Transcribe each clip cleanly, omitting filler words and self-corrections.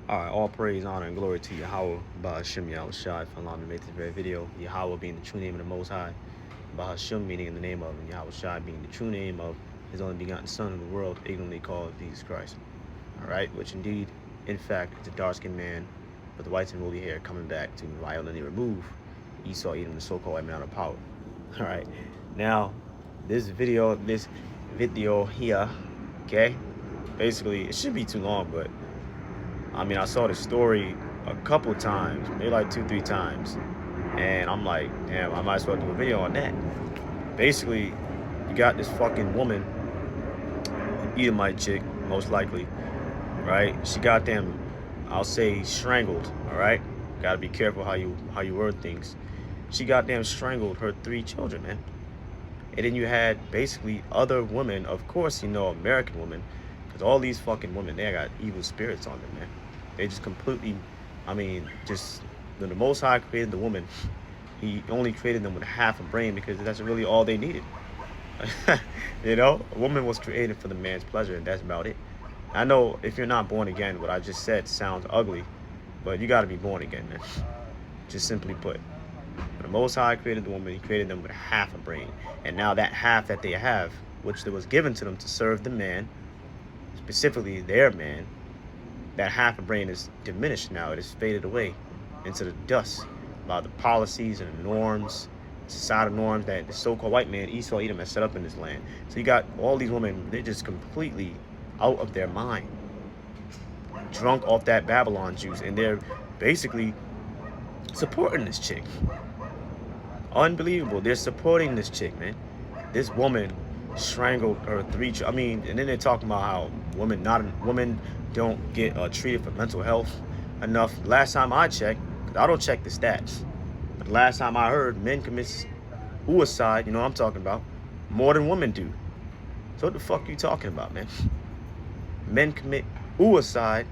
Alright, all praise, honor, and glory to Yahweh, Bahashim Yahushai, for allowing me to make this very video. Yahweh being the true name of the Most High, Bahashim meaning in the name of, and Yahushai being the true name of his only begotten Son of the world, ignorantly called Jesus Christ. Alright, which indeed, in fact, is a dark-skinned man with the white and woolly hair coming back to violently remove Esau, Edom, the so-called white man out of power. Alright, now, this video here, okay, basically, it shouldn't be too long, but I mean, I saw the story a couple times, maybe like 2-3 times, and I'm like, damn, I might as well do a video on that. Basically, you got this fucking woman, Edomite chick, most likely, right? She got them, I'll say, strangled. All right, gotta be careful how you word things. She got them strangled her 3 children, man. And then you had basically other women, of course, you know, American women, because all these fucking women, they got evil spirits on them, man. They just completely, I mean, just when the Most High created the woman, he only created them with half a brain because that's really all they needed. You know, a woman was created for the man's pleasure, and that's about it. I know if you're not born again, what I just said sounds ugly, but you got to be born again, man. Just simply put. When the Most High created the woman, he created them with half a brain. And now that half that they have, which was given to them to serve the man, specifically their man, that half a brain is diminished now. It is faded away into the dust by the policies and the norms, societal norms that the so-called white man, Esau, Edom, has set up in this land. So you got all these women, they're just completely out of their mind, drunk off that Babylon juice, and they're basically supporting this chick. Unbelievable. They're supporting this chick, man. This woman strangled her 3 children. I mean, and then they're talking about how women don't get treated for mental health enough. Last time I checked, because I don't check the stats, but last time I heard, men commit suicide, you know what I'm talking about, more than women do. So what the fuck are you talking about, man? Men commit suicide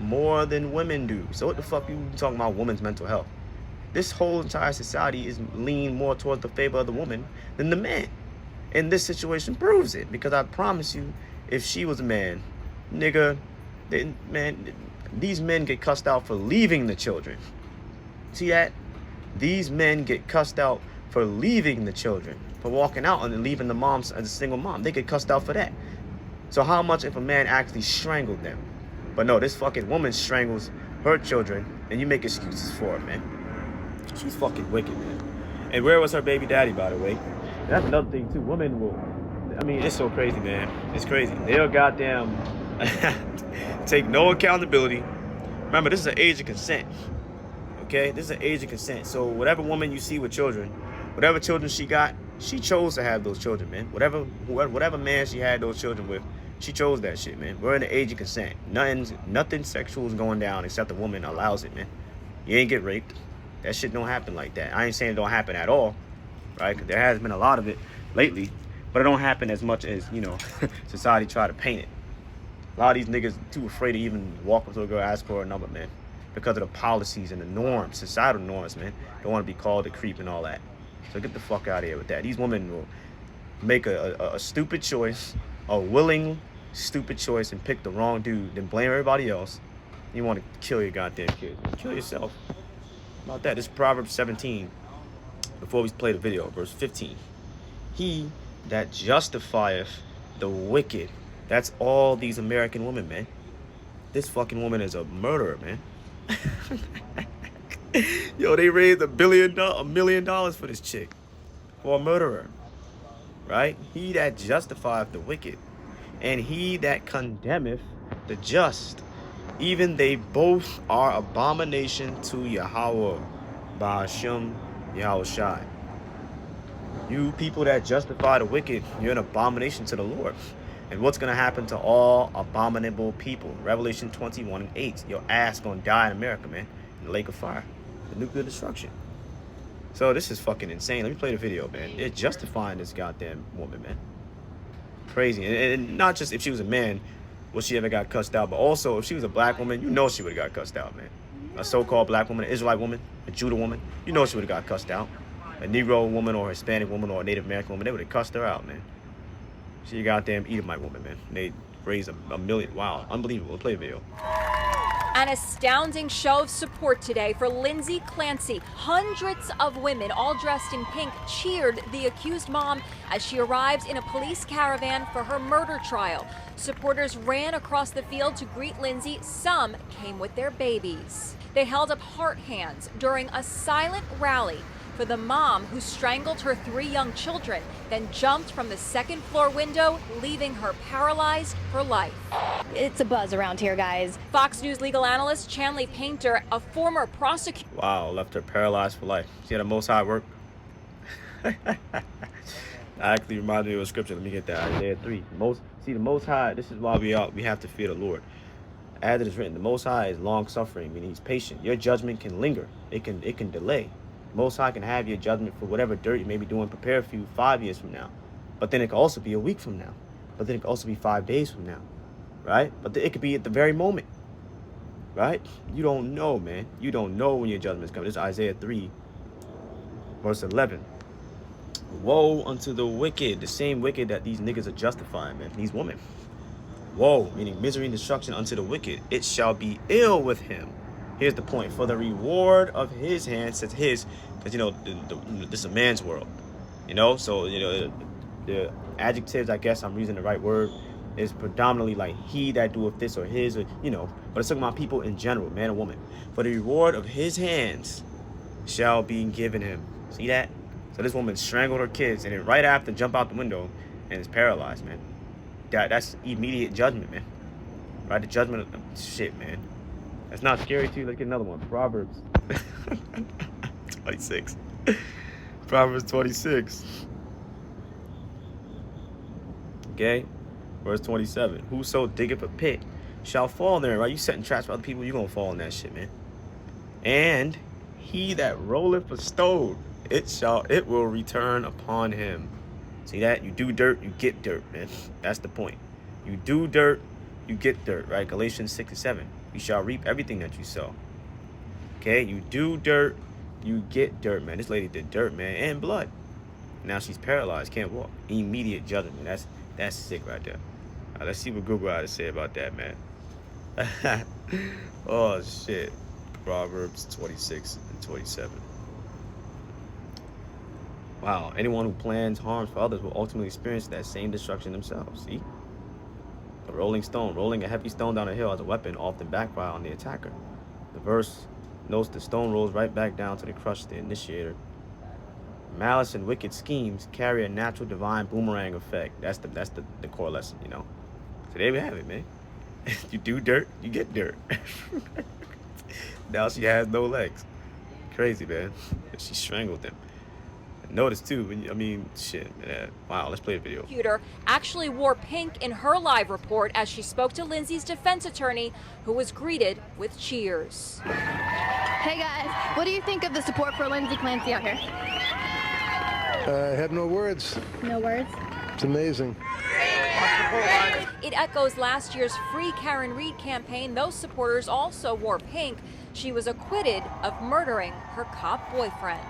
more than women do. So what the fuck are you talking about women's mental health? This whole entire society is leaning more towards the favor of the woman than the man. And this situation proves it, because I promise you, if she was a man, nigga, man, these men get cussed out for leaving the children. See that? These men get cussed out for leaving the children, for walking out and leaving the moms as a single mom. They get cussed out for that. So how much if a man actually strangled them? But no, this fucking woman strangles her children, and you make excuses for it, man. She's fucking wicked, man. And where was her baby daddy, by the way? That's another thing, too. Women will, I mean, it's so crazy, man. It's crazy. They'll goddamn take no accountability. Remember, this is an age of consent. Okay? This is an age of consent. So whatever woman you see with children, whatever children she got, she chose to have those children, man. Whatever man she had those children with, she chose that shit, man. We're in the age of consent. Nothing sexual is going down except the woman allows it, man. You ain't get raped. That shit don't happen like that. I ain't saying it don't happen at all, right? Because there has been a lot of it lately, but it don't happen as much as, you know, society try to paint it. A lot of these niggas too afraid to even walk up to a girl and ask for a number, man, because of the policies and the norms, societal norms, man. Don't want to be called a creep and all that. So get the fuck out of here with that. These women will make a stupid choice, a willing stupid choice, and pick the wrong dude, then blame everybody else. You want to kill your goddamn kids. Kill yourself. About that. This is Proverbs 17. Before we play the video, verse 15. He that justifieth the wicked. That's all these American women, man. This fucking woman is a murderer, man. Yo, they raised $1 million for this chick. For a murderer. Right? He that justifieth the wicked, and he that condemneth the just, even they both are abomination to Yahweh, Bahashim Yahushai. You people that justify the wicked, you're an abomination to the Lord. And what's going to happen to all abominable people? Revelation 21:8. Your ass going to die in America, man. In the lake of fire. The nuclear destruction. So this is fucking insane. Let me play the video, man. They're justifying this goddamn woman, man. Crazy. And not just if she was a man, would she ever got cussed out, but also if she was a black woman, you know she would have got cussed out, man. A so-called black woman, an Israelite woman, a Judah woman, you know she would have got cussed out. A Negro woman or a Hispanic woman or a Native American woman, they would have cussed her out, man. She a goddamn Edomite woman, man. They raised a million. Wow, unbelievable. Let's play a video. An astounding show of support today for Lindsay Clancy. Hundreds of women, all dressed in pink, cheered the accused mom as she arrives in a police caravan for her murder trial. Supporters ran across the field to greet Lindsay. Some came with their babies. They held up heart hands during a silent rally for the mom who strangled her 3 young children, then jumped from the second-floor window, leaving her paralyzed for life. It's a buzz around here, guys. Fox News legal analyst Chanley Painter, a former prosecutor. Wow, left her paralyzed for life. See how the Most High work? I actually reminded me of a scripture. Let me get that. Isaiah 3. The Most High, this is why we have to fear the Lord. As it is written, the Most High is long-suffering, meaning he's patient. Your judgment can linger. It can delay. Most High can have your judgment for whatever dirt you may be doing prepare for you 5 years from now. But then it could also be a week from now. But then it could also be 5 days from now. Right? But it could be at the very moment. Right? You don't know, man. You don't know when your judgment's coming. This is Isaiah 3, verse 11. Woe unto the wicked, the same wicked that these niggas are justifying, man. These women. Woe, meaning misery and destruction unto the wicked. It shall be ill with him. Here's the point. For the reward of his hand, says his, because, this is a man's world. So, the adjectives, I guess I'm using the right word, is predominantly like he that doeth this or his, or, but it's talking about people in general, man or woman. For the reward of his hands shall be given him. See that? So this woman strangled her kids and then right after jump out the window and is paralyzed, man. That's immediate judgment, man. Right? The judgment of shit, man. That's not scary to you. Let's get another one. Proverbs 26. Proverbs 26. Okay? Verse 27. Whoso diggeth a pit shall fall there. Right? You setting traps for other people, you're going to fall in that shit, man. And he that rolleth a stone, it will return upon him. See that? You do dirt, you get dirt, man. That's the point. You do dirt, you get dirt, right? Galatians 6 and 7. You shall reap everything that you sow. Okay? You do dirt, you get dirt, man. This lady did dirt, man, and blood. Now she's paralyzed, can't walk. Immediate judgment. That's sick right there. Let's see what Google had to say about that, man. Oh, shit. Proverbs 26 and 27. Wow. Anyone who plans harm for others will ultimately experience that same destruction themselves. See? A rolling stone. Rolling a heavy stone down a hill as a weapon often backfire on the attacker. The verse notes the stone rolls right back down to the crush the initiator. Malice and wicked schemes carry a natural divine boomerang effect. That's the core lesson, So there we have it, man. You do dirt, you get dirt. Now she has no legs. Crazy, man. She strangled them. Notice too, shit, man. Wow, let's play a video. Prosecutor actually wore pink in her live report as she spoke to Lindsay's defense attorney, who was greeted with cheers. Hey guys, what do you think of the support for Lindsay Clancy out here? I have no words. No words? It's amazing. It echoes last year's Free Karen Reed campaign. Those supporters also wore pink. She was acquitted of murdering her cop boyfriend.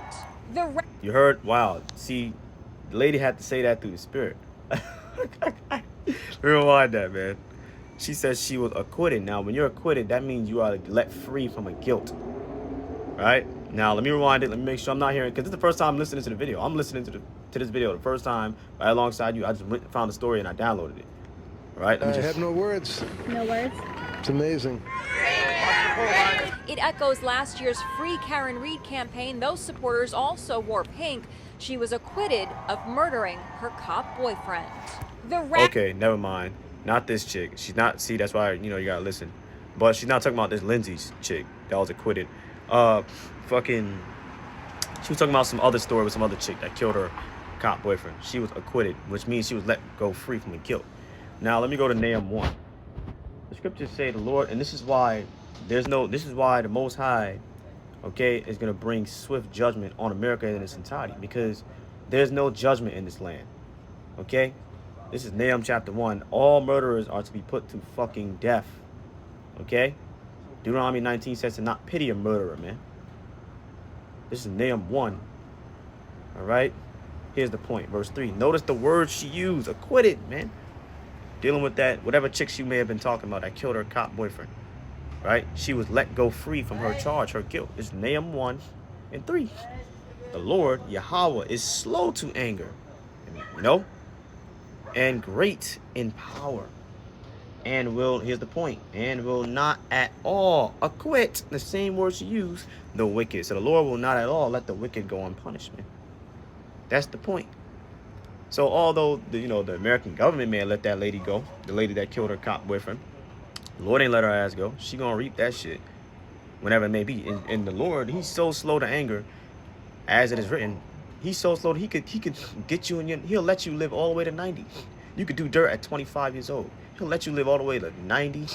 You heard? Wow. See, the lady had to say that through the spirit. Rewind that, man. She says she was acquitted. Now, when you're acquitted, that means you are let free from a guilt. Right? Now, let me rewind it. Let me make sure I'm not hearing, because this is the first time I'm listening to the video. I'm listening to this video the first time right alongside you. I just found the story and I downloaded it. All right? I have no words. No words? It's amazing. It echoes last year's Free Karen Reed campaign. Those supporters also wore pink. She was acquitted of murdering her cop boyfriend. Okay, never mind. Not this chick. She's not. See, that's why you gotta listen. But she's not talking about this Lindsay's chick that was acquitted. She was talking about some other story with some other chick that killed her cop boyfriend. She was acquitted, which means she was let go free from the guilt. Now let me go to Nahum 1. The scriptures say the Lord, and this is why this is why the Most High, okay, is going to bring swift judgment on America in its entirety, because there's no judgment in this land, okay? This is Nahum chapter 1. All murderers are to be put to fucking death, okay? Deuteronomy 19 says to not pity a murderer, man. This is Nahum 1, all right? Here's the point, verse 3. Notice the word she used, acquitted, man. Dealing with that, whatever chick she may have been talking about that killed her cop boyfriend. right? She was let go free from her charge, her guilt. It's Nahum 1 and 3. The Lord, Yahweh, is slow to anger, you know, and great in power. And will, here's the point, and will not at all acquit, the same words you use, the wicked. So the Lord will not at all let the wicked go unpunished, man. That's the point. So although, the American government may have let that lady go, the lady that killed her cop boyfriend, the Lord ain't let her ass go. She gonna reap that shit whenever it may be. And the Lord, he's so slow to anger, as it is written. He's so slow that he could get you he'll let you live all the way to 90. You could do dirt at 25 years old. He'll let you live all the way to 90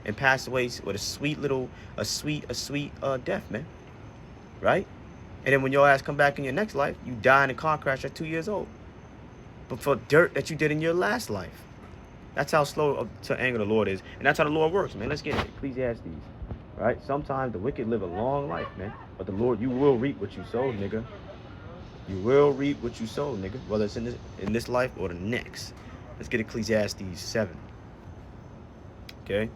and pass away with a sweet death, man. Right? And then when your ass come back in your next life, you die in a car crash at 2 years old. But for dirt that you did in your last life. That's how slow to anger the Lord is. And that's how the Lord works, man. Let's get it. Ecclesiastes. Right? Sometimes the wicked live a long life, man. But the Lord, you will reap what you sow, nigga. You will reap what you sow, nigga. Whether it's in this life or the next. Let's get Ecclesiastes 7. Okay?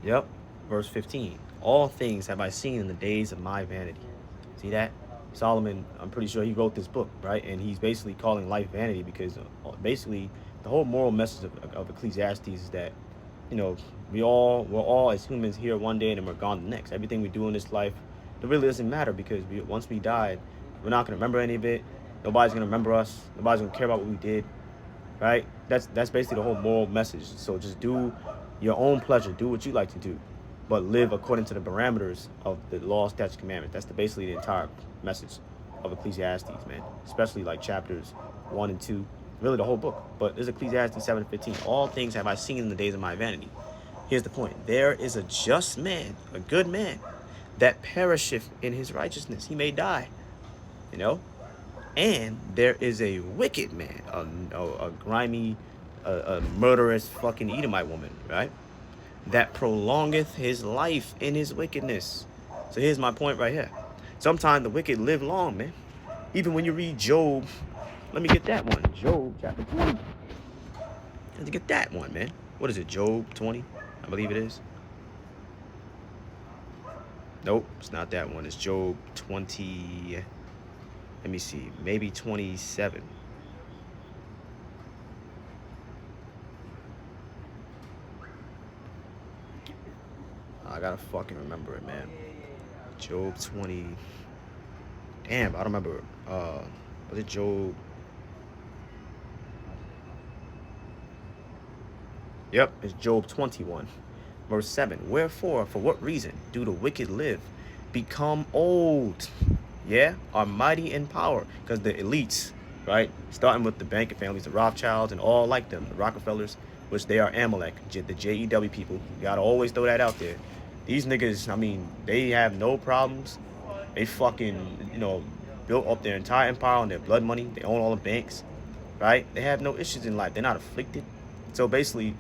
Yep. Verse 15. All things have I seen in the days of my vanity. See that? Solomon, I'm pretty sure he wrote this book, right? And he's basically calling life vanity because basically the whole moral message of Ecclesiastes is that, we're all as humans here one day and then we're gone the next. Everything we do in this life, it really doesn't matter because once we die, we're not going to remember any of it. Nobody's going to remember us. Nobody's going to care about what we did, right? That's basically the whole moral message. So just do your own pleasure. Do what you like to do, but live according to the parameters of the law, statutes, commandments. That's basically the entire message of Ecclesiastes, man. Especially like chapters 1 and 2. Really the whole book. But there's Ecclesiastes 7 and 15. All things have I seen in the days of my vanity. Here's the point. There is a just man, a good man, that perisheth in his righteousness. He may die, And there is a wicked man, a grimy, a murderous fucking Edomite woman, right? That prolongeth his life in his wickedness. So here's my point right here. Sometimes the wicked live long, man. Even when you read Job, let me get that one. Job chapter 20. Let's get that one, man. What is it, Job 20? I believe it is. Nope, it's not that one. It's Job 20. Let me see. Maybe 27. I gotta fucking remember it, man. Job 20. Damn, I don't remember. Was it Job? Yep, it's Job 21, verse 7. Wherefore, for what reason do the wicked live, become old, are mighty in power? Because the elites, right, starting with the banking families, the Rothschilds and all like them, the Rockefellers, which they are Amalek, the J-E-W people. You gotta always throw that out there. These niggas, they have no problems. They fucking, built up their entire empire on their blood money. They own all the banks, right? They have no issues in life. They're not afflicted. So basically,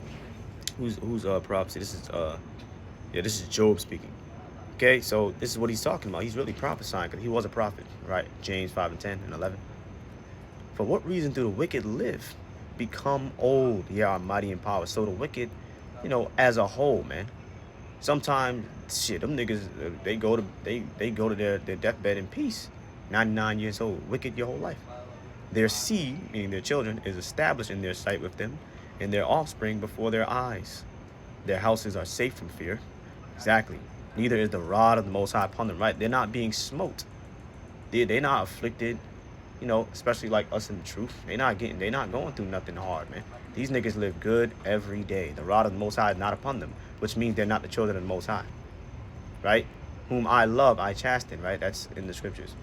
who's prophecy? This is Job speaking. Okay, so this is what he's talking about. He's really prophesying because he was a prophet, right? James 5 and 10 and 11. For what reason do the wicked live, become old, are mighty in power? So the wicked, as a whole, man. Sometimes, shit, them niggas, they go to their deathbed in peace. 99 years old, wicked your whole life. Their seed, meaning their children, is established in their sight with them, and their offspring before their eyes. Their houses are safe from fear. Exactly. Neither is the rod of the Most High upon them, right? They're not being smote. They're not afflicted, especially like us in the truth. They're not going through nothing hard, man. These niggas live good every day. The rod of the Most High is not upon them, which means they're not the children of the Most High, right? Whom I love, I chasten, right? That's in the scriptures.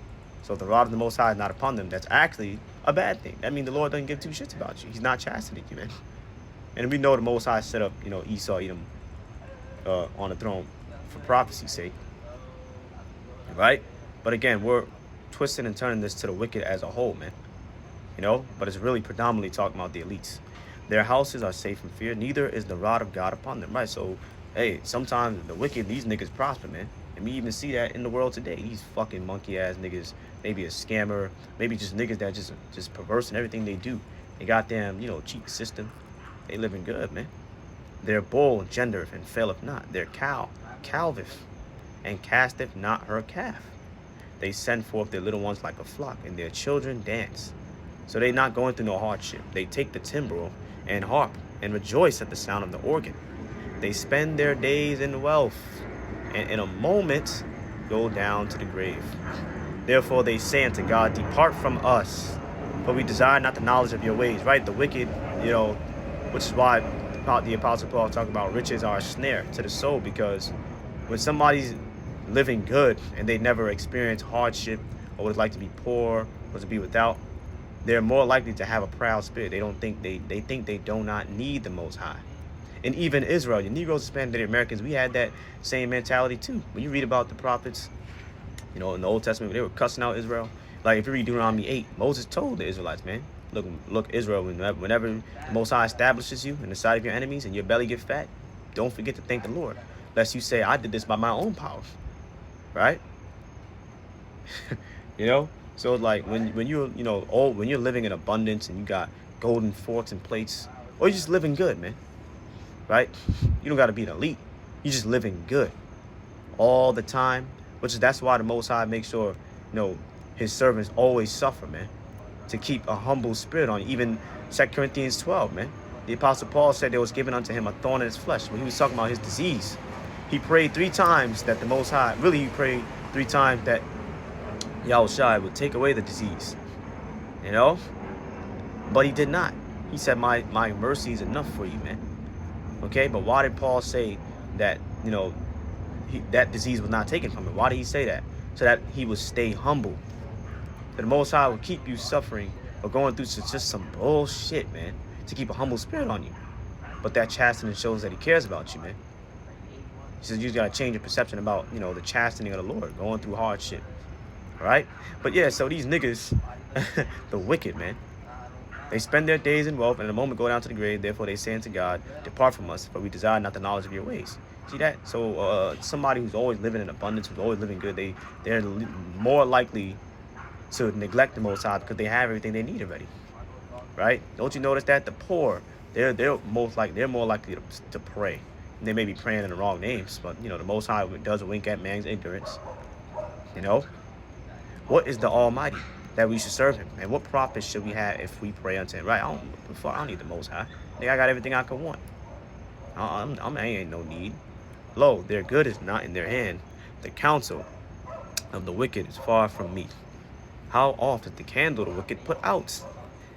So if the rod of the Most High is not upon them, that's actually a bad thing. That means the Lord doesn't give two shits about you. He's not chastening you, man. And we know the Most High set up, Esau, Edom, on the throne for prophecy's sake, right? But again, we're twisting and turning this to the wicked as a whole, man. But it's really predominantly talking about the elites. Their houses are safe from fear, neither is the rod of God upon them, right? So, hey, sometimes the wicked, these niggas prosper, man. And we even see that in the world today. These fucking monkey-ass niggas, maybe a scammer, maybe just niggas that just perverse in everything they do. They got them, cheap system. They living good, man. Their bull gendereth and faileth not. Their cow calveth and casteth not her calf. They send forth their little ones like a flock, and their children dance. So they're not going through no hardship. They take the timbrel and harp and rejoice at the sound of the organ. They spend their days in wealth, and in a moment go down to the grave. Therefore they say unto God, depart from us, for we desire not the knowledge of your ways. Right? The wicked, which is why the Apostle Paul talked about riches are a snare to the soul, because when somebody's living good and they never experience hardship or what it's like to be poor or to be without, they're more likely to have a proud spirit. They think they do not need the Most High. And even Israel, the Negroes, Hispanic, Native Americans, we had that same mentality too. When you read about the prophets, in the Old Testament, they were cussing out Israel. Like if you read Deuteronomy 8, Moses told the Israelites, man, look, Israel, whenever the Most High establishes you in the sight of your enemies and your belly get fat, don't forget to thank the Lord, lest you say, I did this by my own power. Right? So it's like when you're when you're living in abundance and you got golden forks and plates, or you're just living good, man. Right? You don't got to be an elite. You're just living good all the time, that's why the Most High makes sure his servants always suffer, man, to keep a humble spirit on you. Even 2 Corinthians 12, man, the Apostle Paul said there was given unto him a thorn in his flesh. When he was talking about his disease, he prayed 3 times that the Most High, he prayed 3 times that Yahushua would take away the disease, but he did not. He said, my mercy is enough for you, man. Okay, but why did Paul say that, that disease was not taken from him? Why did he say that? So that he would stay humble. That the Most High would keep you suffering or going through just some bullshit, man, to keep a humble spirit on you. But that chastening shows that he cares about you, man. He says you just got to change your perception about, the chastening of the Lord, going through hardship. All right? But yeah, so these niggas, the wicked, man, they spend their days in wealth, and in a moment go down to the grave. Therefore they say unto God, depart from us, for we desire not the knowledge of your ways. See that? So somebody who's always living in abundance, who's always living good, they're more likely to neglect the Most High because they have everything they need already. Right? Don't you notice that? The poor, they're more likely to pray. And they may be praying in the wrong names, but the Most High does wink at man's ignorance. What is the Almighty that we should serve him? And what profit should we have if we pray unto him? Right? I don't need the Most High. I got everything I could want. I ain't no need. Lo, their good is not in their hand. The counsel of the wicked is far from me. How oft is the candle of the wicked put out?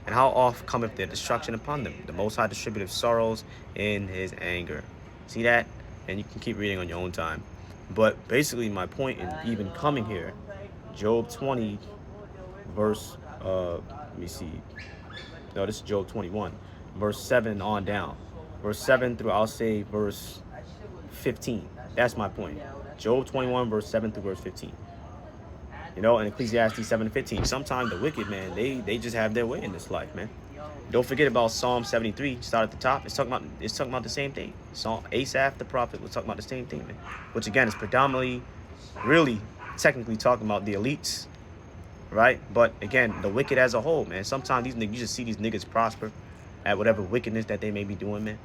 And how oft cometh their destruction upon them? The Most High distributeth sorrows in his anger. See that? And you can keep reading on your own time. But basically my point in even coming here, Job 20, verse, let me see. No, this is Job 21, verse 7 on down. Verse 7 through, I'll say, verse 15. That's my point. Job 21, verse 7 through verse 15. And Ecclesiastes 7:15. Sometimes the wicked, man, they just have their way in this life, man. Don't forget about Psalm 73. Start at the top. It's talking about the same thing. Asaph the prophet was talking about the same thing, man. Which again is predominantly, really, technically talking about the elites, right? But again, the wicked as a whole, man. Sometimes these niggas, you just see these niggas prosper at whatever wickedness that they may be doing, man.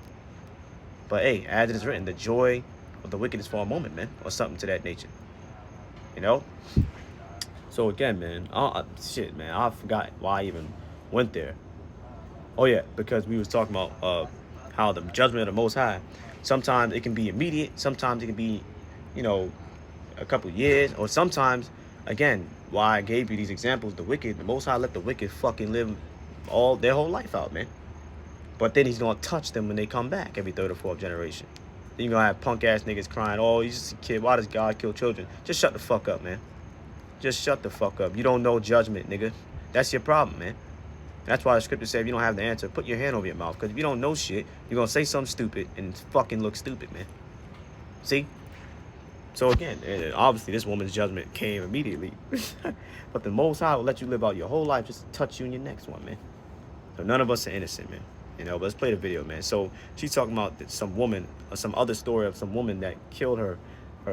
But hey, as it is written, the joy of the wicked is for a moment, man, or something to that nature. So again, man, shit, man, I forgot why I even went there. Oh yeah, because we was talking about how the judgment of the Most High, sometimes it can be immediate, sometimes it can be, a couple of years, or sometimes, again, why I gave you these examples, the wicked, the Most High let the wicked fucking live their whole life out, man. But then he's gonna touch them when they come back every 3rd or 4th generation. Then you're gonna have punk ass niggas crying, oh, he's just a kid, why does God kill children? Just shut the fuck up, man. Just shut the fuck up. You don't know judgment, nigga. That's your problem, man. That's why the scripture said if you don't have the answer, put your hand over your mouth. Because if you don't know shit, you're going to say something stupid and fucking look stupid, man. See? So again, obviously this woman's judgment came immediately. But the Most High will let you live out your whole life just to touch you in your next one, man. So none of us are innocent, man. But let's play the video, man. So she's talking about some woman, or some other story of some woman that killed her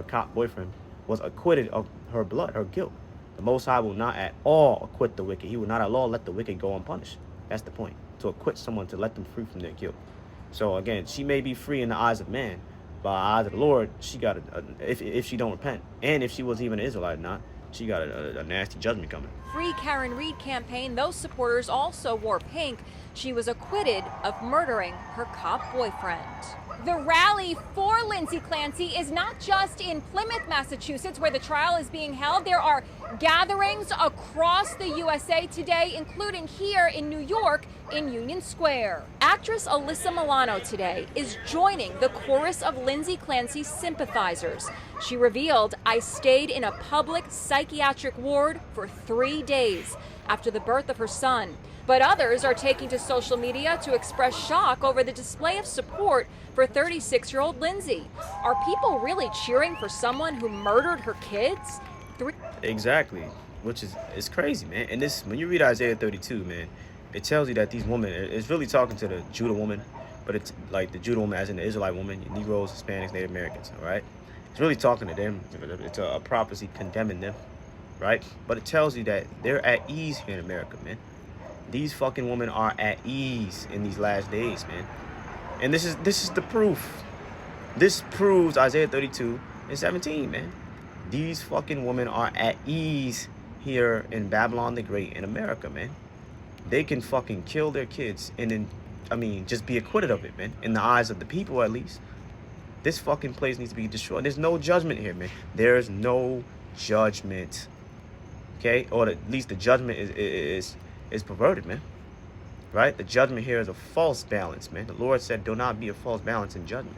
cop boyfriend, was acquitted of her blood, her guilt. The Most High will not at all acquit the wicked. He will not at all let the wicked go unpunished. That's the point. To acquit someone, to let them free from their guilt. So again, she may be free in the eyes of man, but in the eyes of the Lord, she got if she don't repent, and if she was even an Israelite or not, she got a nasty judgment coming. Free Karen Reed campaign, those supporters also wore pink. She was acquitted of murdering her cop boyfriend. The rally for Lindsay Clancy is not just in Plymouth, Massachusetts, where the trial is being held. There are gatherings across the USA today, including here in New York in Union Square. Actress Alyssa Milano today is joining the chorus of Lindsay Clancy's sympathizers. She revealed, "I stayed in a public psychiatric ward for 3 days after the birth of her son." But others are taking to social media to express shock over the display of support for 36-year-old Lindsay. Are people really cheering for someone who murdered her kids? Exactly, which is it's crazy, man. And this, when you read Isaiah 32, man, it tells you that these women, it's really talking to the Judah woman, but it's like the Judah woman as in the Israelite woman, Negroes, Hispanics, Native Americans, all right? It's really talking to them. It's a prophecy condemning them, right? But it tells you that they're at ease here in America, man. These fucking women are at ease in these last days, man. And this is the proof. This proves Isaiah 32 and 17, man. These fucking women are at ease here in Babylon the Great in America, man. They can fucking kill their kids and then, I mean, just be acquitted of it, man. In the eyes of the people, at least. This fucking place needs to be destroyed. There's no judgment here, man. There's no judgment. Okay? Or at least the judgment is perverted, man. Right? The judgment here is a false balance, man. The Lord said, do not be a false balance in judgment.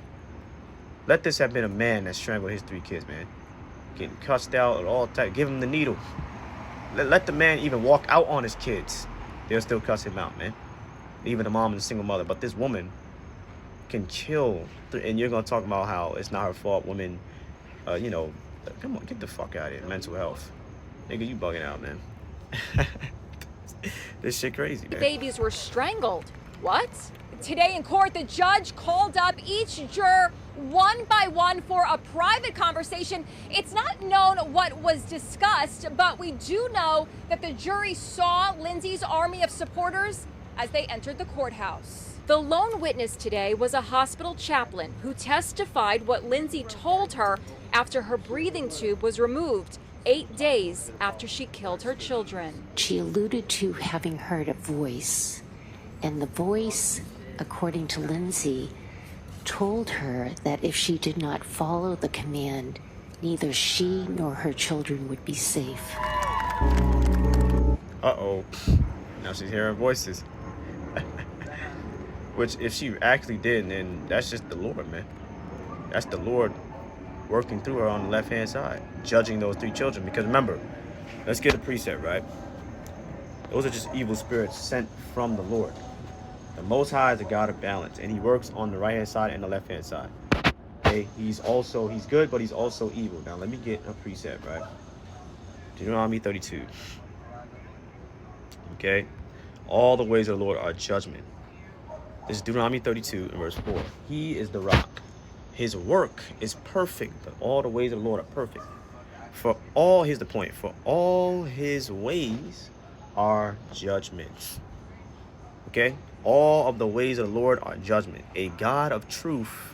Let this have been a man that strangled his 3 kids, man. Getting cussed out at all times. Give him the needle. Let the man even walk out on his kids. They'll still cuss him out, man. Even the mom and the single mother. But this woman can kill. And you're going to talk about how it's not her fault. Women, you know, come on, get the fuck out of here. Mental health. Nigga, you bugging out, man. This shit crazy, man. Babies were strangled. What? Today in court, the judge called up each juror one by one for a private conversation. It's not known what was discussed, but we do know that the jury saw Lindsay's army of supporters as they entered the courthouse. The lone witness today was a hospital chaplain who testified what Lindsay told her after her breathing tube was removed 8 days after she killed her children. She alluded to having heard a voice, and the voice, according to Lindsay, told her that if she did not follow the command, neither she nor her children would be safe. Uh-oh. Now she's hearing voices. Which, if she actually did, then that's just the Lord, man. That's the Lord working through her on the left-hand side, judging those 3 children. Because remember, let's get a precept, right? Those are just evil spirits sent from the Lord. The Most High is a God of balance, and he works on the right-hand side and the left-hand side. Okay? He's good, but he's also evil. Now, let me get a precept, right? Deuteronomy 32. Okay? All the ways of the Lord are judgment. This is Deuteronomy 32 and verse 4. He is the rock. His work is perfect. All the ways of the Lord are perfect. Here's the point. For all his ways are judgments. Okay? All of the ways of the Lord are judgment. A God of truth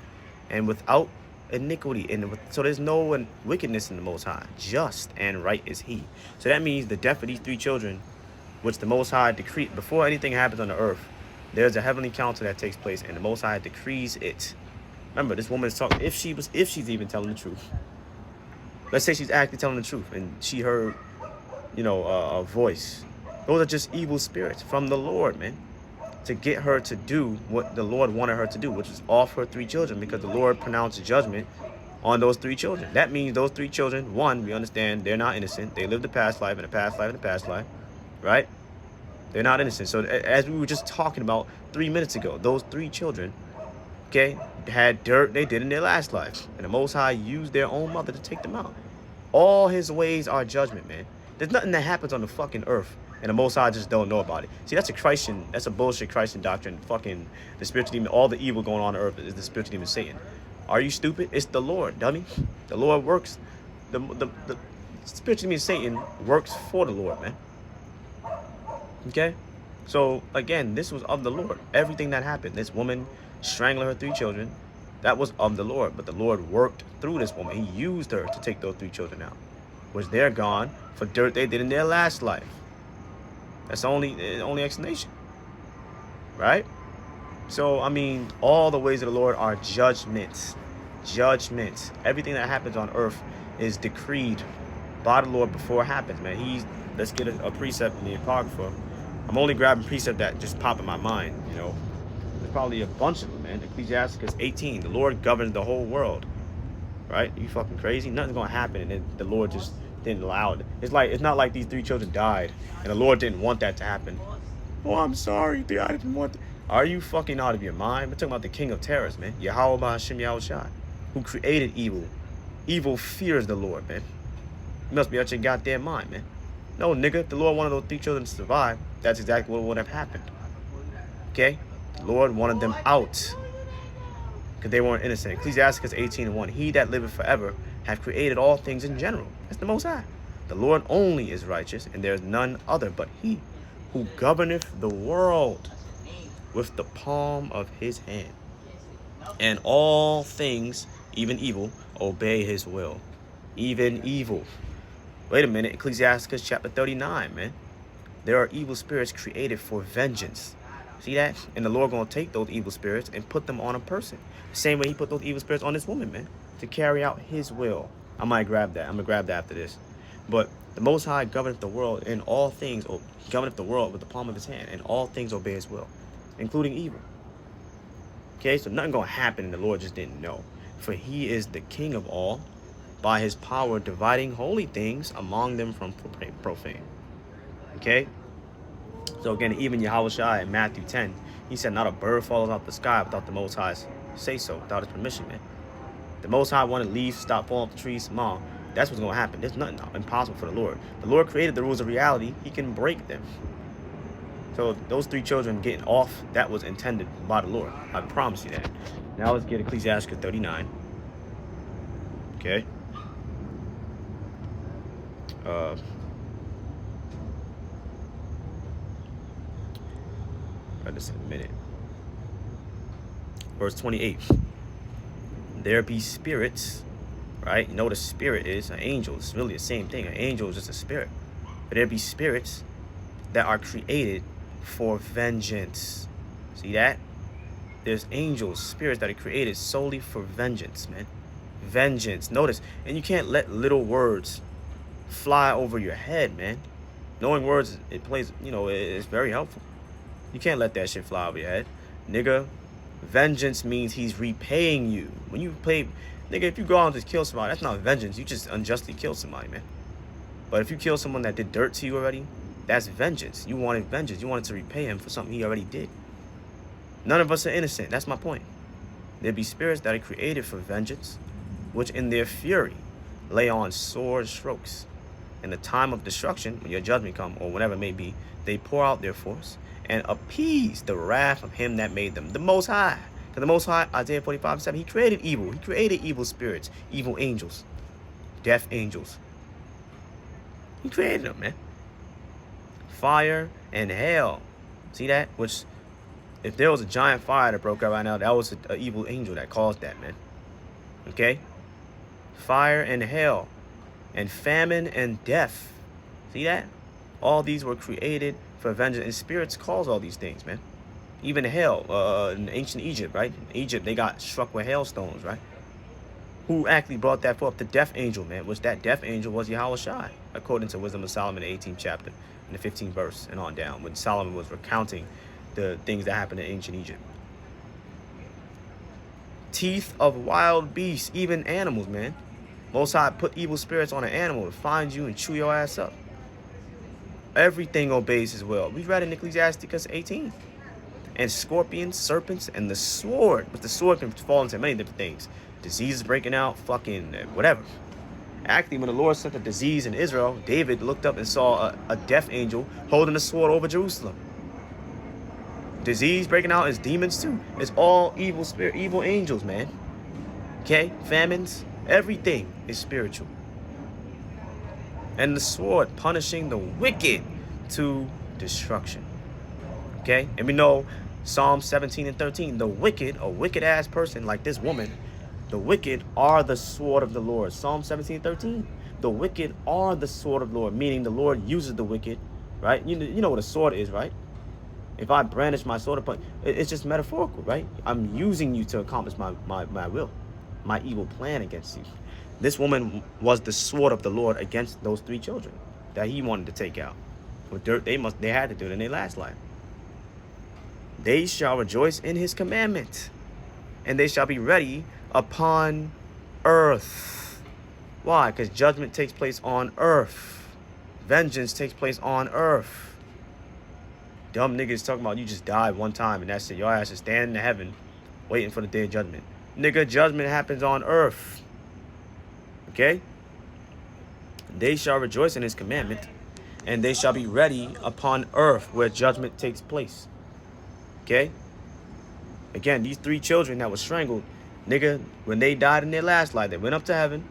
and without iniquity. So there's no wickedness in the Most High. Just and right is he. So that means the death of these 3 children, which the Most High decreed, before anything happens on the earth, there's a heavenly council that takes place, and the Most High decrees it. Remember, this woman is talking, if she's even telling the truth. Let's say she's actually telling the truth, and she heard, you know, a voice. Those are just evil spirits from the Lord, man, to get her to do what the Lord wanted her to do, which is off her 3 children, because the Lord pronounced judgment on those 3 children. That means those 3 children, one, we understand they're not innocent. They lived a past life and a past life and a past life, right? They're not innocent. So as we were just talking about 3 minutes ago, those 3 children, okay, had dirt they did in their last life. And the Most High used their own mother to take them out. All his ways are judgment, man. There's nothing that happens on the fucking earth and the Most High just don't know about it. See, that's a bullshit Christian doctrine. Fucking the spiritual demon, all the evil going on earth is the spiritual demon Satan. Are you stupid? It's the Lord, dummy. The Lord works. The spiritual demon Satan works for the Lord, man. Okay? So, again, this was of the Lord. Everything that happened. This woman strangling her 3 children, that was of the Lord. But the Lord worked through this woman. He used her to take those 3 children out, which they're gone for dirt they did in their last life. That's the only explanation, right? So, I mean, all the ways of the Lord are judgments. Judgments. Everything that happens on earth is decreed by the Lord before it happens, man. Let's get a precept in the Apocrypha. I'm only grabbing precept that just pop in my mind, you know. There's probably a bunch of them, man. Ecclesiasticus 18. The Lord governs the whole world, right? You fucking crazy? Nothing's gonna happen, and then the Lord just didn't allow it. It's not like these 3 children died, and the Lord didn't want that to happen. Oh, I'm sorry, I didn't want that. Are you fucking out of your mind? We're talking about the King of Terrors, man. Yahweh Hashem Yahushua, who created evil. Evil fears the Lord, man. You must be out your goddamn mind, man. No, nigga, if the Lord wanted those 3 children to survive, that's exactly what would have happened. Okay? The Lord wanted them out because they weren't innocent. Ecclesiasticus 18:1. He that liveth forever hath created all things in general. That's the Most High. The Lord only is righteous, and there is none other but He who governeth the world with the palm of His hand. And all things, even evil, obey His will. Even evil. Wait a minute, Ecclesiasticus chapter 39, man. There are evil spirits created for vengeance. See that? And the Lord gonna take those evil spirits and put them on a person. Same way He put those evil spirits on this woman, man, to carry out His will. I might grab that. I'm gonna grab that after this. But the Most High governeth the world in all things. He governeth the world with the palm of His hand, and all things obey His will, including evil. Okay, so nothing gonna happen, and the Lord just didn't know. For He is the King of all, by His power dividing holy things among them from profane. Okay? So again, even Yahushua in Matthew 10, He said, not a bird falls out the sky without the Most High's say so, without His permission, man. The Most High wanted leaves stop falling off the trees tomorrow. That's what's going to happen. There's nothing impossible for the Lord. The Lord created the rules of reality. He can break them. So those 3 children getting off, that was intended by the Lord. I promise you that. Now let's get Ecclesiasticus 39. Okay. Read this in a minute. Verse 28. There be spirits, right? You know what a spirit is? An angel. It's really the same thing. An angel is just a spirit. But there be spirits that are created for vengeance. See that? There's angels, spirits that are created solely for vengeance, man. Vengeance. Notice. And you can't let little words fly over your head, man. Knowing words, it plays, you know, it's very helpful. You can't let that shit fly over your head. Nigga, vengeance means He's repaying you. When you play, nigga, if you go out and just kill somebody, that's not vengeance. You just unjustly killed somebody, man. But if you kill someone that did dirt to you already, that's vengeance. You wanted vengeance. You wanted to repay him for something he already did. None of us are innocent. That's my point. There be spirits that are created for vengeance, which in their fury lay on sword strokes. In the time of destruction, when your judgment come, or whatever it may be, they pour out their force and appease the wrath of Him that made them, the Most High. Because the Most High, Isaiah 45:7, He created evil. He created evil spirits, evil angels, death angels. He created them, man. Fire and hell. See that? Which, if there was a giant fire that broke out right now, that was an evil angel that caused that, man. Okay? Fire and hell. And famine and death. See that? All these were created for vengeance. And spirits cause all these things, man. Even hell, in ancient Egypt, right? In Egypt, they got struck with hailstones, right? Who actually brought that forth? The death angel, man. Which that death angel was Yahushua, according to Wisdom of Solomon, the 18th chapter, in the 15th verse and on down, when Solomon was recounting the things that happened in ancient Egypt. Teeth of wild beasts, even animals, man. Most High put evil spirits on an animal to find you and chew your ass up. Everything obeys His will. We read in Ecclesiasticus 18. And scorpions, serpents, and the sword. But the sword can fall into many different things. Diseases breaking out, fucking whatever. Actually, when the Lord sent the disease in Israel, David looked up and saw a death angel holding a sword over Jerusalem. Disease breaking out is demons too. It's all evil spirit, evil angels, man. Okay? Famines. Everything is spiritual. And the sword punishing the wicked to destruction. Okay? And we know Psalm 17 and 13. The wicked, a wicked ass person like this woman, the wicked are the sword of the Lord. Psalm 17 and 13. The wicked are the sword of the Lord, meaning the Lord uses the wicked, right? You know what a sword is, right? If I brandish my sword upon, it's just metaphorical, right? I'm using you to accomplish my will, my evil plan against you. This woman was the sword of the Lord against those 3 children that he wanted to take out. With dirt, they had to do it in their last life. They shall rejoice in his commandment, and they shall be ready upon earth. Why? Because judgment takes place on earth. Vengeance takes place on earth. Dumb niggas talking about you just died one time and that's it. Your ass is standing in heaven waiting for the day of judgment. Nigga, judgment happens on earth. Okay? They shall rejoice in his commandment, and they shall be ready upon earth where judgment takes place. Okay? Again, these 3 children that were strangled, nigga, when they died in their last life, they went up to heaven.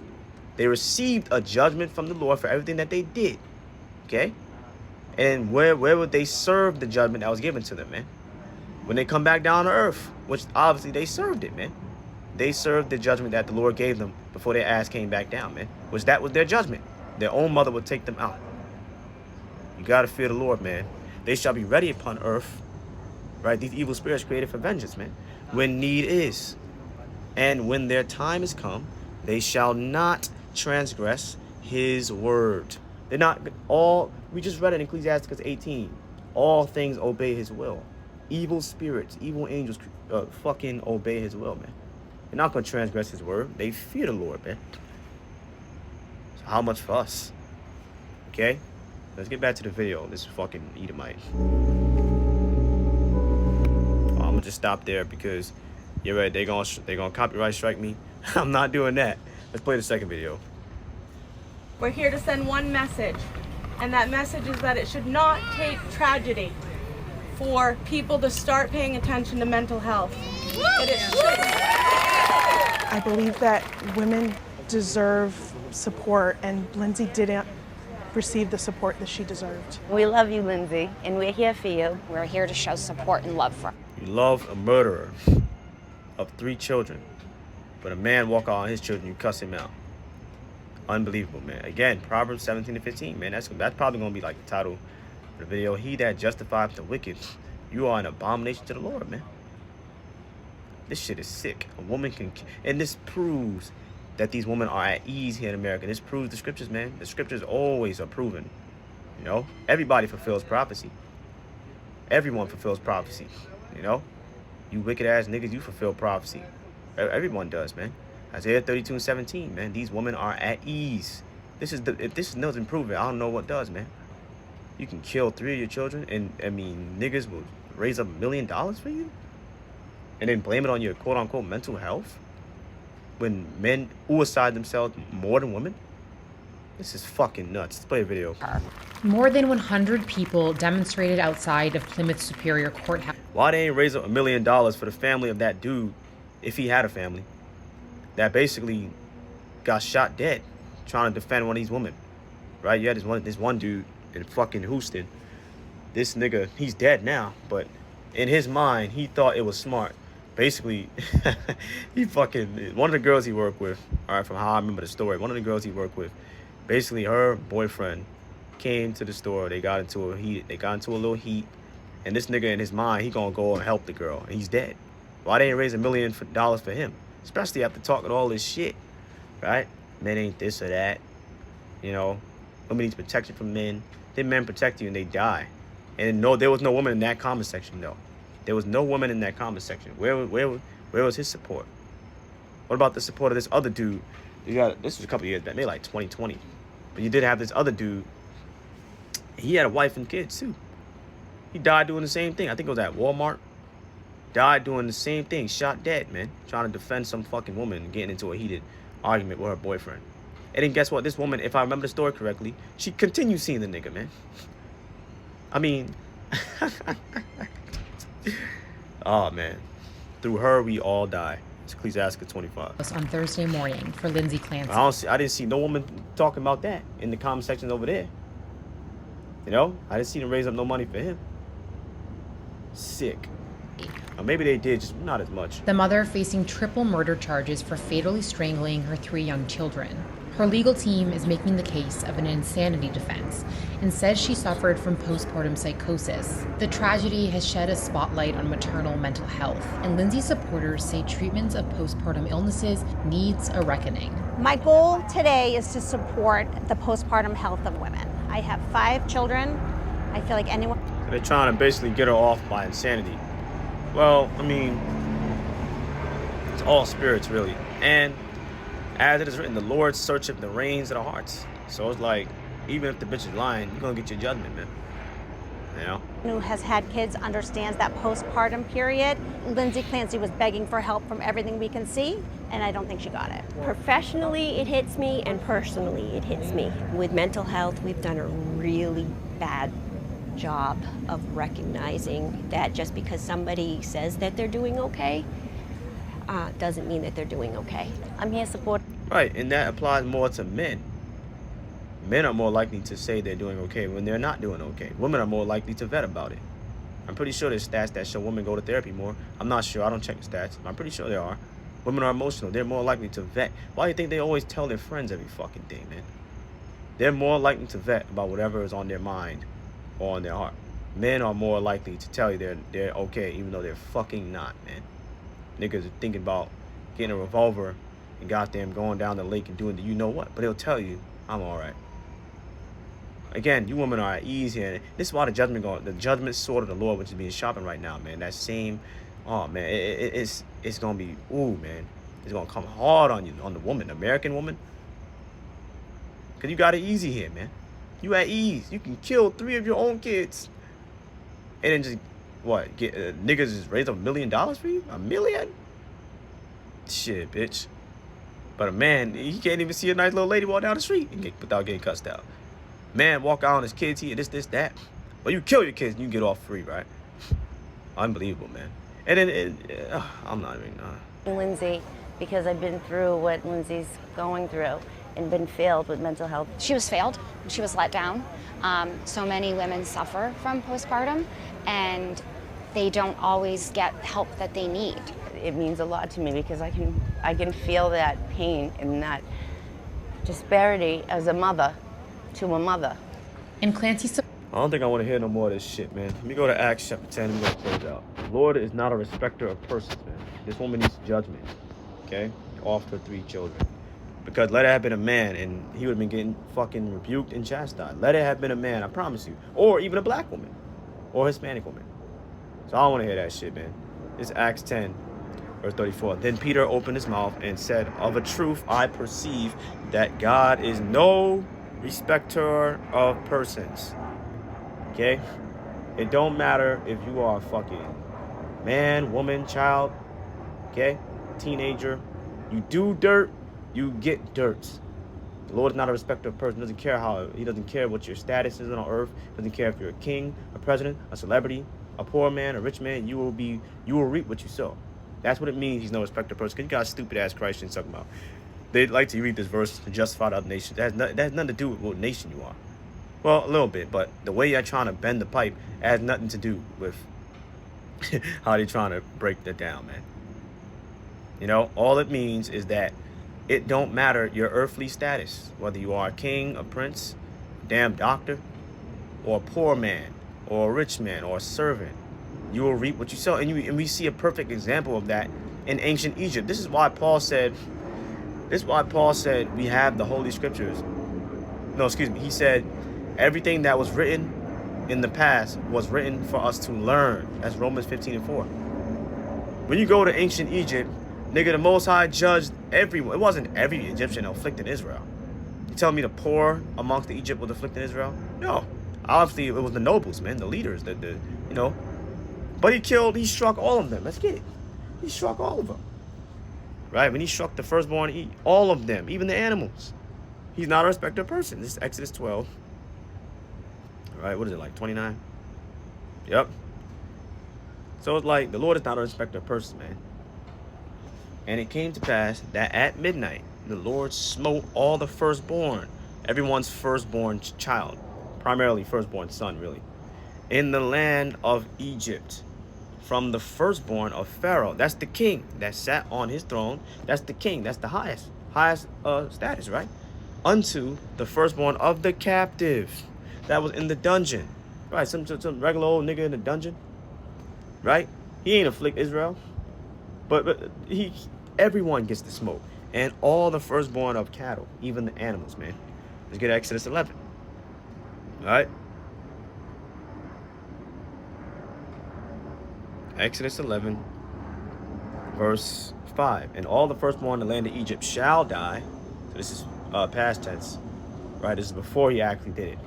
They received a judgment from the Lord for everything that they did. Okay? And where would they serve the judgment that was given to them, man? When they come back down to earth, which obviously they served it, man. They served the judgment that the Lord gave them before their ass came back down, man. Which that was their judgment. Their own mother would take them out. You gotta fear the Lord, man. They shall be ready upon earth, right? These evil spirits created for vengeance, man. When need is. And when their time is come, they shall not transgress his word. They're not all, we just read it in Ecclesiastes 18. All things obey his will. Evil spirits, evil angels fucking obey his will, man. They're not going to transgress his word. They fear the Lord, man. So how much for us? Okay? Let's get back to the video. This fucking Edomite. I'm going to just stop there because you're right. They're gonna copyright strike me. I'm not doing that. Let's play the second video. We're here to send one message, and that message is that it should not take tragedy for people to start paying attention to mental health. I believe that women deserve support, and Lindsay didn't receive the support that she deserved. We love you, Lindsay, and we're here for you. We're here to show support and love for her. You love a murderer of 3 children, but a man walk out on his children, you cuss him out. Unbelievable, man. Again, Proverbs 17 to 15, man. That's probably gonna be like the title of the video. He that justifieth the wicked, you are an abomination to the Lord, man. This shit is sick. A woman can, and this proves that these women are at ease here in America. This proves the scriptures, man. The scriptures always are proven. You know, everybody fulfills prophecy. Everyone fulfills prophecy. You know, you wicked ass niggas, you fulfill prophecy. Everyone does, man. Isaiah 32 and 17, man. These women are at ease. If this doesn't prove it, I don't know what does, man. You can kill 3 of your children, and I mean, niggas will raise up $1 million for you, and then blame it on your quote unquote mental health when men suicide themselves more than women. This is fucking nuts. Let's play a video. More than 100 people demonstrated outside of Plymouth Superior Courthouse. Why they ain't raise up $1 million for the family of that dude, if he had a family, that basically got shot dead trying to defend one of these women, right? You had this one dude in fucking Houston. This nigga, he's dead now, but in his mind, he thought it was smart. Basically, one of the girls he worked with, all right, from how I remember the story, one of the girls he worked with, basically her boyfriend came to the store. They got into a little heat, and this nigga in his mind, he gonna go and help the girl, and he's dead. Why they ain't raise $1 million for him? Especially after talking all this shit, right? Men ain't this or that, you know. Women need protection from men. Then men protect you and they die. And no, there was no woman in that comment section though. There was no woman in that comment section. Where was his support? What about the support of this other dude? This was a couple years back, maybe like 2020. But you did have this other dude. He had a wife and kids too. He died doing the same thing. I think it was at Walmart. Died doing the same thing, shot dead, man. Trying to defend some fucking woman and getting into a heated argument with her boyfriend. And then guess what? This woman, if I remember the story correctly, she continued seeing the nigga, man. I mean, oh man. Through her, we all die. It's Ecclesiastes 25. On Thursday morning for Lindsay Clancy. I didn't see no woman talking about that in the comment section over there. You know, I didn't see them raise up no money for him. Sick. Or maybe they did, just not as much. The mother facing triple murder charges for fatally strangling her 3 young children. Her legal team is making the case of an insanity defense and says she suffered from postpartum psychosis. The tragedy has shed a spotlight on maternal mental health, and Lindsay's supporters say treatments of postpartum illnesses needs a reckoning. My goal today is to support the postpartum health of women. I have 5 children. I feel like anyone... They're trying to basically get her off by insanity. Well, I mean, it's all spirits, really. And as it is written, the Lord searcheth the reins of the hearts. So it's like, even if the bitch is lying, you're gonna get your judgment, man. You know? Who has had kids understands that postpartum period. Lindsay Clancy was begging for help from everything we can see, and I don't think she got it. Professionally, it hits me, and personally, it hits me. With mental health, we've done a really bad job of recognizing that just because somebody says that they're doing okay, doesn't mean that they're doing okay. I'm here to support. Right, and that applies more to men. Men are more likely to say they're doing okay when they're not doing okay. Women are more likely to vet about it. I'm pretty sure there's stats that show women go to therapy more. I'm not sure, I don't check the stats. I'm pretty sure there are. Women are emotional, they're more likely to vet. Why do you think they always tell their friends every fucking thing, man? They're more likely to vet about whatever is on their mind or on their heart. Men are more likely to tell you they're okay, even though they're fucking not, man. Niggas are thinking about getting a revolver and goddamn going down the lake and doing the you know what, but they'll tell you, I'm all right. Again, you women are at ease here. This is why the judgment sword of the Lord, which is being sharpened right now, man. That same, oh man, it's gonna be, ooh man, it's gonna come hard on you, on the woman, the American woman, cause you got it easy here, man. You at ease. You can kill 3 of your own kids, and then just what? Get niggas just raise $1 million for you? $1 million? Shit, bitch. But a man, he can't even see a nice little lady walk down the street and without getting cussed out. Man, walk out on his kids, he this, that. But you kill your kids and you get off free, right? Unbelievable, man. And then, I'm not even... Lindsay, because I've been through what Lindsay's going through and been failed with mental health. She was failed. She was let down. So many women suffer from postpartum, and they don't always get help that they need. It means a lot to me because I can feel that pain and that disparity as a mother to a mother. And Clancy... I don't think I want to hear no more of this shit, man. Let me go to Acts chapter 10 and we're going to close out. The Lord is not a respecter of persons, man. This woman needs judgment, okay? Off her 3 children. Because let it have been a man and he would have been getting fucking rebuked and chastised. Let it have been a man, I promise you. Or even a black woman. Or Hispanic woman. So I don't want to hear that shit, man. It's Acts 10, verse 34. Then Peter opened his mouth and said, of a truth I perceive that God is no respecter of persons. Okay? It don't matter if you are a fucking man, woman, child, okay? Teenager. You do dirt, you get dirt. The Lord is not a respecter of persons. He doesn't care what your status is on earth. Doesn't care if you're a king, a president, a celebrity, a poor man, a rich man. You will reap what you sow. That's what it means. He's no respecter of persons. Because you got stupid ass Christians talking about. They like to read this verse to justify the other nations. That has nothing to do with what nation you are. Well, a little bit, but the way you're trying to bend the pipe has nothing to do with how they're trying to break that down, man. You know, all it means is that it don't matter your earthly status, whether you are a king, a prince, a damn doctor, or a poor man, or a rich man, or a servant. You will reap what you sow. And we see a perfect example of that in ancient Egypt. This is why Paul said we have the Holy Scriptures. No, excuse me. He said everything that was written in the past was written for us to learn. That's Romans 15:4. When you go to ancient Egypt, nigga, the Most High judged everyone. It wasn't every Egyptian afflicting Israel. You telling me the poor amongst the Egypt was afflicting Israel? No. Obviously, it was the nobles, man, the leaders, you know. But he struck all of them. Let's get it. He struck all of them. Right? When he struck the firstborn, all of them, even the animals. He's not a respecter of person. This is Exodus 12. Right? What is it, like 29? Yep. So it's like the Lord is not a respecter of persons, man. And it came to pass that at midnight, the Lord smote all the firstborn, everyone's firstborn child, primarily firstborn son, really, in the land of Egypt, from the firstborn of Pharaoh. That's the king that sat on his throne. That's the king. That's the highest status, right? Unto the firstborn of the captive that was in the dungeon. Right, some regular old nigga in the dungeon. Right? He ain't afflict Israel. But everyone gets the smoke. And all the firstborn of cattle, even the animals, man. Let's get Exodus 11. All right? Exodus 11, verse 5. And all the firstborn in the land of Egypt shall die. So this is past tense. Right? This is before he actually did it.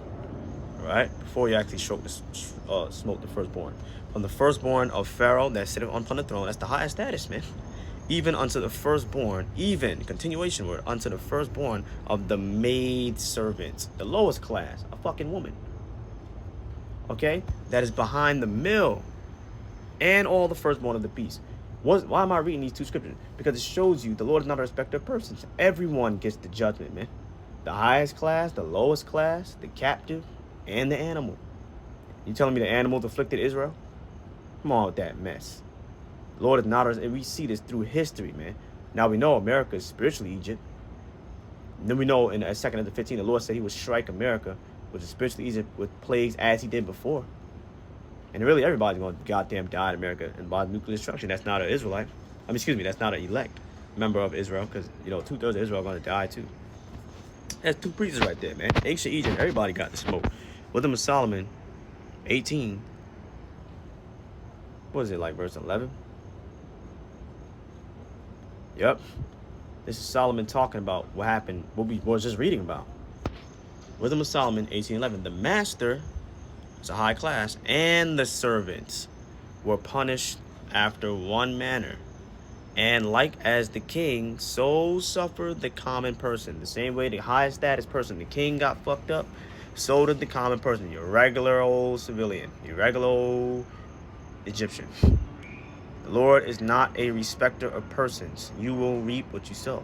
Right? Before he actually smoked the firstborn. From the firstborn of Pharaoh that sitteth upon the throne. That's the highest status, man. Even unto the firstborn, even, continuation word, unto the firstborn of the maid servants, the lowest class, a fucking woman. Okay? That is behind the mill. And all the firstborn of the beast. Why am I reading these two scriptures? Because it shows you the Lord is not a respecter of persons. Everyone gets the judgment, man. The highest class, the lowest class, the captive, and the animal. You telling me the animals afflicted Israel? Come on with that mess. The Lord is not, and we see this through history, man. Now we know America is spiritually Egypt. And then we know in 2 15, the Lord said he would strike America, which is spiritually Egypt, with plagues as he did before. And really everybody's going to goddamn die in America and by nuclear destruction. That's not an Israelite. I mean, excuse me, that's not an elect member of Israel, because, you know, 2/3 of Israel are going to die too. That's two priests right there, man. Ancient Egypt, everybody got the smoke. Wisdom of Solomon, 18. What is it, like verse 11? Yep. This is Solomon talking about what happened, what we was just reading about. Wisdom of Solomon, 18:11. The master, it's a high class, and the servants were punished after one manner. And like as the king, so suffered the common person. The same way the highest status person, the king, got fucked up, so did the common person, your regular old civilian, your regular old Egyptian. The Lord is not a respecter of persons. You will reap what you sow.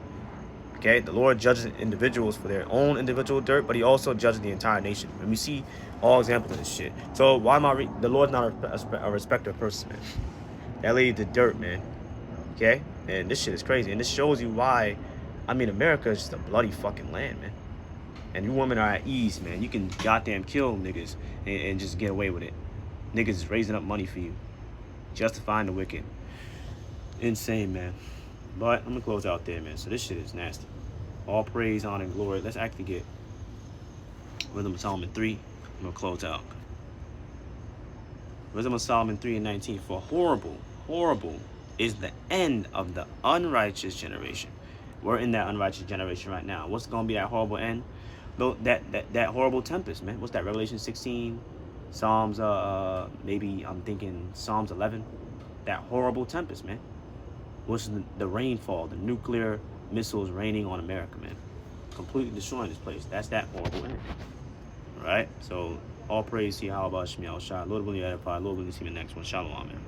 Okay? The Lord judges individuals for their own individual dirt, but he also judges the entire nation. And we see all examples of this shit. So why am I the Lord's not a respecter of persons, man. That leads to dirt, man. Okay? And this shit is crazy. And this shows you why, I mean, America is just a bloody fucking land, man. And you women are at ease, man. You can goddamn kill niggas and just get away with it. Niggas is raising up money for you. Justifying the wicked. Insane, man. But I'm gonna close out there, man. So this shit is nasty. All praise, honor, and glory. Let's actually get Wisdom of Solomon 3. I'm gonna close out. Wisdom of Solomon 3:19. For horrible, horrible is the end of the unrighteous generation. We're in that unrighteous generation right now. What's gonna be that horrible end? That horrible tempest, man. What's that? Revelation 16, Psalms, maybe I'm thinking Psalms 11. That horrible tempest, man. What's the rainfall, the nuclear missiles raining on America, man. Completely destroying this place. That's that horrible end. All right? So all praise to Yahweh Shemiah Shai. Lord willing you edify. Lord willing to see me next one. Shalom, man.